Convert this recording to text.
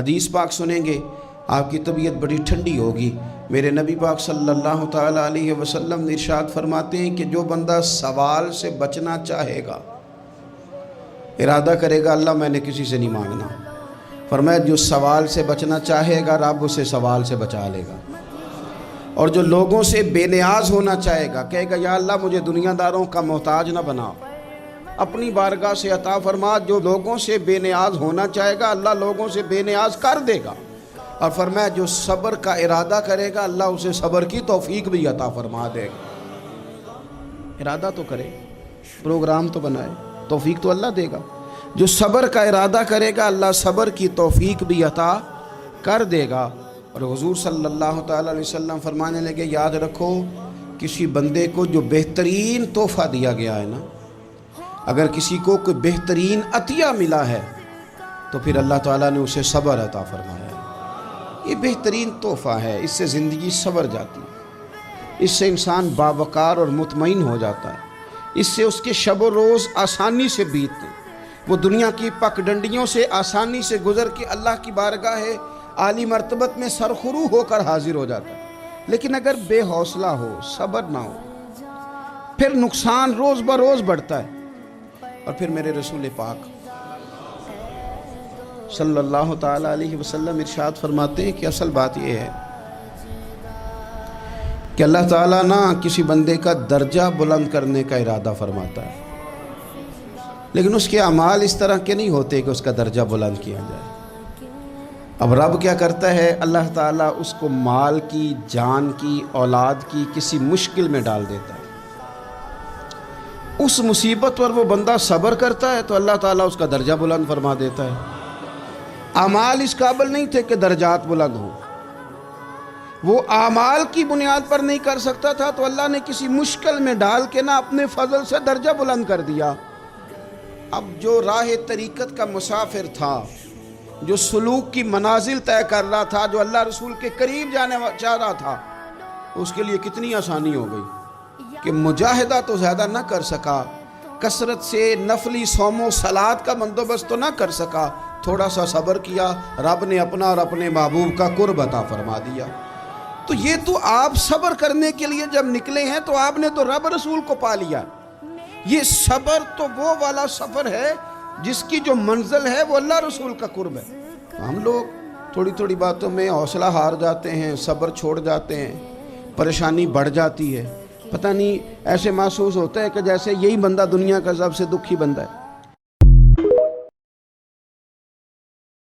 حدیث پاک سنیں گے آپ کی طبیعت بڑی ٹھنڈی ہوگی۔ میرے نبی پاک صلی اللہ تعالیٰ علیہ وسلم نے ارشاد فرماتے ہیں کہ جو بندہ سوال سے بچنا چاہے گا، ارادہ کرے گا اللہ میں نے کسی سے نہیں مانگنا، فرمایا جو سوال سے بچنا چاہے گا رب اسے سوال سے بچا لے گا۔ اور جو لوگوں سے بے نیاز ہونا چاہے گا، کہے گا یا اللہ مجھے دنیا داروں کا محتاج نہ بنا، اپنی بارگاہ سے عطا فرما۔ جو لوگوں سے بے نیاز ہونا چاہے گا اللہ لوگوں سے بے نیاز کر دے گا۔ اور فرمایا جو صبر کا ارادہ کرے گا اللہ اسے صبر کی توفیق بھی عطا فرما دے گا۔ ارادہ تو کرے، پروگرام تو بنائے، توفیق تو اللہ دے گا۔ جو صبر کا ارادہ کرے گا اللہ صبر کی توفیق بھی عطا کر دے گا۔ اور حضور صلی اللہ تعالیٰ علیہ وسلم فرمانے لگے یاد رکھو کسی بندے کو جو بہترین تحفہ دیا گیا ہے نا، اگر کسی کو کوئی بہترین عطیہ ملا ہے تو پھر اللہ تعالیٰ نے اسے صبر عطا فرمایا ہے۔ یہ بہترین تحفہ ہے، اس سے زندگی سنور جاتی ہے، اس سے انسان باوقار اور مطمئن ہو جاتا ہے، اس سے اس کے شب و روز آسانی سے بیتتے ہیں، وہ دنیا کی پک ڈنڈیوں سے آسانی سے گزر کے اللہ کی بارگاہ عالی مرتبت میں سرخرو ہو کر حاضر ہو جاتا ہے۔ لیکن اگر بے حوصلہ ہو، صبر نہ ہو، پھر نقصان روز بروز بڑھتا ہے۔ اور پھر میرے رسول پاک صلی اللہ تعالیٰ علیہ وسلم ارشاد فرماتے ہیں کہ اصل بات یہ ہے کہ اللہ تعالیٰ نہ کسی بندے کا درجہ بلند کرنے کا ارادہ فرماتا ہے، لیکن اس کے اعمال اس طرح کے نہیں ہوتے کہ اس کا درجہ بلند کیا جائے۔ اب رب کیا کرتا ہے، اللہ تعالیٰ اس کو مال کی، جان کی، اولاد کی کسی مشکل میں ڈال دیتا ہے۔ اس مصیبت پر وہ بندہ صبر کرتا ہے تو اللہ تعالیٰ اس کا درجہ بلند فرما دیتا ہے۔ اعمال اس قابل نہیں تھے کہ درجات بلند ہوں، وہ اعمال کی بنیاد پر نہیں کر سکتا تھا تو اللہ نے کسی مشکل میں ڈال کے نہ اپنے فضل سے درجہ بلند کر دیا۔ اب جو راہ طریقت کا مسافر تھا، جو سلوک کی منازل طے کر رہا تھا، جو اللہ رسول کے قریب جانے چاہ رہا تھا، اس کے لیے کتنی آسانی ہو گئی کہ مجاہدہ تو زیادہ نہ کر سکا، کثرت سے نفلی صوم و صلات کا بندوبست تو نہ کر سکا، تھوڑا سا صبر کیا، رب نے اپنا اور اپنے محبوب کا قرب عطا فرما دیا۔ تو یہ تو آپ صبر کرنے کے لیے جب نکلے ہیں تو آپ نے تو رب رسول کو پا لیا۔ یہ صبر تو وہ والا سفر ہے جس کی جو منزل ہے وہ اللہ رسول کا قرب ہے۔ ہم لوگ تھوڑی تھوڑی باتوں میں حوصلہ ہار جاتے ہیں، صبر چھوڑ جاتے ہیں، پریشانی بڑھ جاتی ہے، پتہ نہیں ایسے محسوس ہوتا ہے کہ جیسے یہی بندہ دنیا کا سب سے دکھی بندہ ہے۔